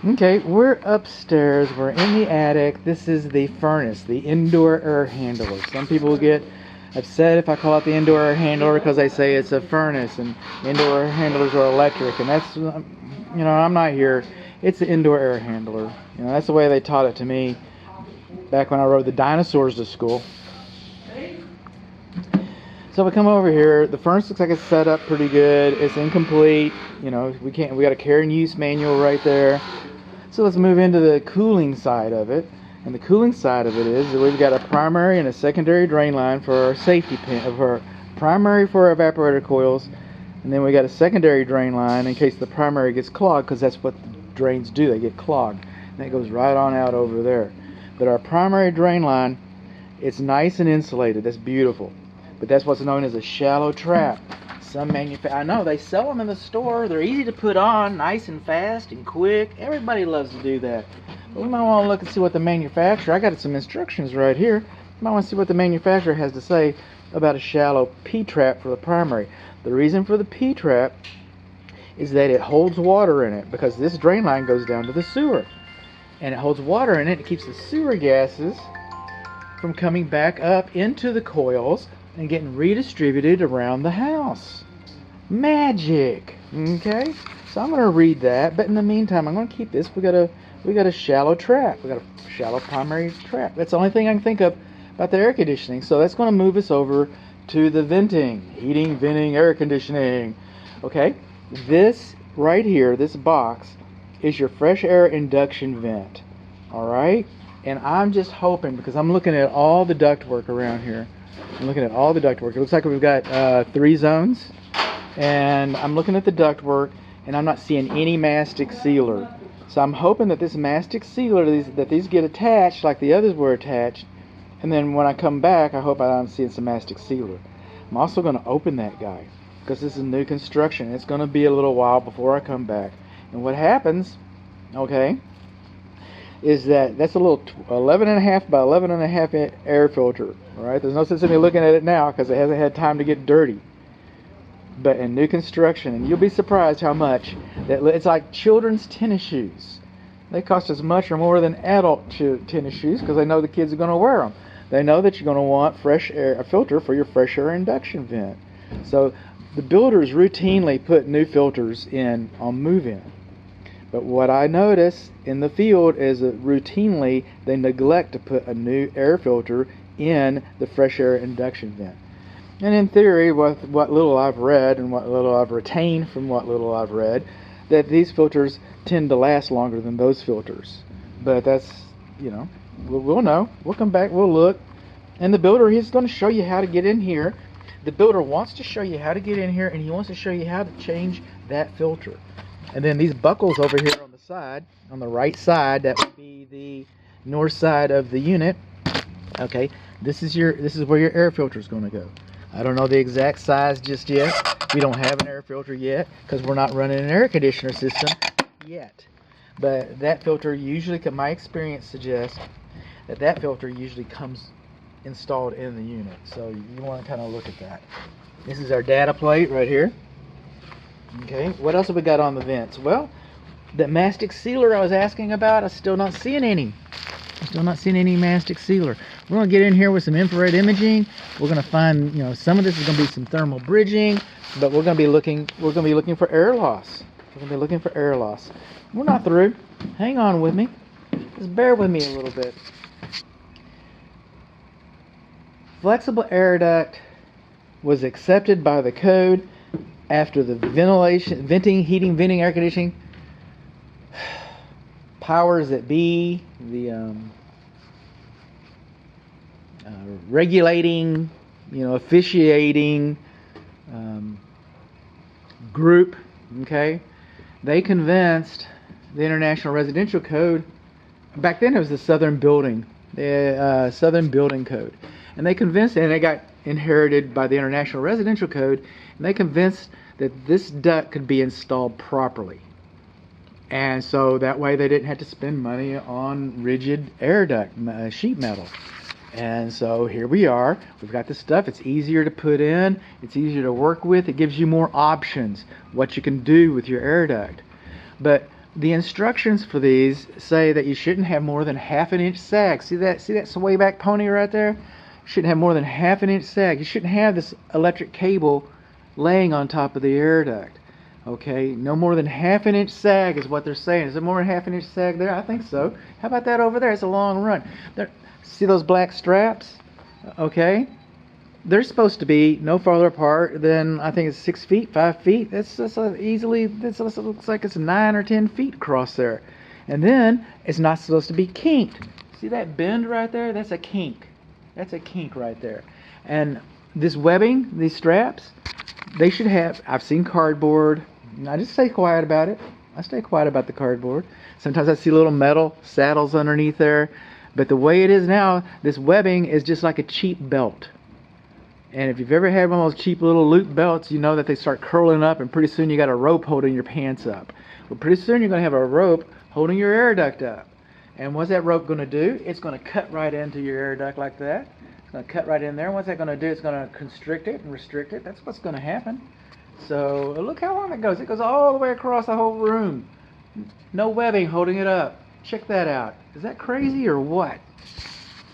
Okay, we're upstairs. We're in the attic. This is the furnace, the indoor air handler. Some people get upset if I call it the indoor air handler because they say it's a furnace and indoor air handlers are electric. And that's, I'm not here. It's the indoor air handler. That's the way they taught it to me back when I rode the dinosaurs to school. So we come over here. The furnace looks like it's set up pretty good. It's incomplete. We got a care and use manual right there. So let's move into the cooling side of it. And the cooling side of it is that we've got a primary and a secondary drain line for our safety pin, of our primary for our evaporator coils, and then we got a secondary drain line in case the primary gets clogged, because that's what the drains do, they get clogged. And that goes right on out over there. But our primary drain line, it's nice and insulated. That's beautiful. But that's what's known as a shallow trap. Some I know they sell them in the store. They're easy to put on, nice and fast and quick. Everybody loves to do that. But we might want to look and see what the manufacturer, I got some instructions right here. You might want to see what the manufacturer has to say about a shallow P-trap for the primary. The reason for the P-trap is that it holds water in it, because this drain line goes down to the sewer. And it holds water in it. It keeps the sewer gases from coming back up into the coils and getting redistributed around the house. Magic. Okay, so I'm going to read that, but in the meantime I'm going to keep this. We got a shallow trap. We got a shallow primary trap. That's the only thing I can think of about the air conditioning. So that's going to move us over to the venting, heating, venting, air conditioning. Okay, this right here, this box, is your fresh air induction vent. All right, and I'm just hoping, because I'm looking at all the ductwork around here. I'm looking at all the ductwork. It looks like we've got 3 zones, and I'm looking at the ductwork, and I'm not seeing any mastic sealer. So I'm hoping that this mastic sealer, that these get attached like the others were attached, and then when I come back, I hope I'm seeing some mastic sealer. I'm also going to open that guy, because this is new construction. It's going to be a little while before I come back. And what happens, okay, is that's a little 11.5 by 11.5 air filter. All right, there's no sense in me looking at it now because it hasn't had time to get dirty. But in new construction, and you'll be surprised how much that it's like children's tennis shoes. They cost as much or more than adult tennis shoes, because they know the kids are going to wear them. They know that you're going to want fresh air, a filter for your fresh air induction vent. So the builders routinely put new filters in on move-in. But what I notice in the field is that routinely they neglect to put a new air filter in the fresh air induction vent. And in theory, what little I've read and what little I've retained from what little I've read, that these filters tend to last longer than those filters. But that's, we'll know. We'll come back, we'll look. And the builder, he's going to show you how to get in here. The builder wants to show you how to get in here, and he wants to show you how to change that filter. And then these buckles over here on the side, on the right side, that would be the north side of the unit. Okay, this is where your air filter is going to go. I don't know the exact size just yet. We don't have an air filter yet because we're not running an air conditioner system yet. But that filter usually, my experience suggests that filter usually comes installed in the unit. So you want to kind of look at that. This is our data plate right here. Okay, what else have we got on the vents? Well, the mastic sealer I was asking about, I'm still not seeing any. Still not seeing any mastic sealer. We're going to get in here with some infrared imaging. We're going to find, some of this is going to be some thermal bridging, but we're going to be looking for air loss. We're going to be looking for air loss. We're not through. Hang on with me. Just bear with me a little bit. Flexible air duct was accepted by the code after the venting, heating, venting, air conditioning powers that be, the regulating, officiating group, okay, they convinced the International Residential Code, back then it was the Southern Building Code, and they convinced, and they got inherited by the International Residential Code, and they convinced that this duct could be installed properly. And so that way they didn't have to spend money on rigid air duct sheet metal. And so here we are. We've got this stuff. It's easier to put in. It's easier to work with. It gives you more options, what you can do with your air duct. But the instructions for these say that you shouldn't have more than ½ inch sag. See that sway back pony right there? You shouldn't have more than ½ inch sag. You shouldn't have this electric cable laying on top of the air duct. Okay, no more than ½ inch sag is what they're saying. Is there more than ½ inch sag there? I think so. How about that over there? It's a long run. There, see those black straps? Okay, they're supposed to be no farther apart than, I think it's 6 feet, 5 feet. That's easily, this looks like it's 9 or 10 feet across there. And then it's not supposed to be kinked. See that bend right there? That's a kink. That's a kink right there. And this webbing, these straps, they should have, I've seen cardboard. I just stay quiet about it. I stay quiet about the cardboard. Sometimes I see little metal saddles underneath there. But the way it is now, this webbing is just like a cheap belt. And if you've ever had one of those cheap little loop belts, you know that they start curling up, and pretty soon you got a rope holding your pants up. Well, pretty soon you're going to have a rope holding your air duct up. And what's that rope going to do? It's going to cut right into your air duct like that. It's going to cut right in there. And what's that going to do? It's going to constrict it and restrict it. That's what's going to happen. So look how long it goes. It goes all the way across the whole room. No webbing holding it up. Check that out. Is that crazy or what?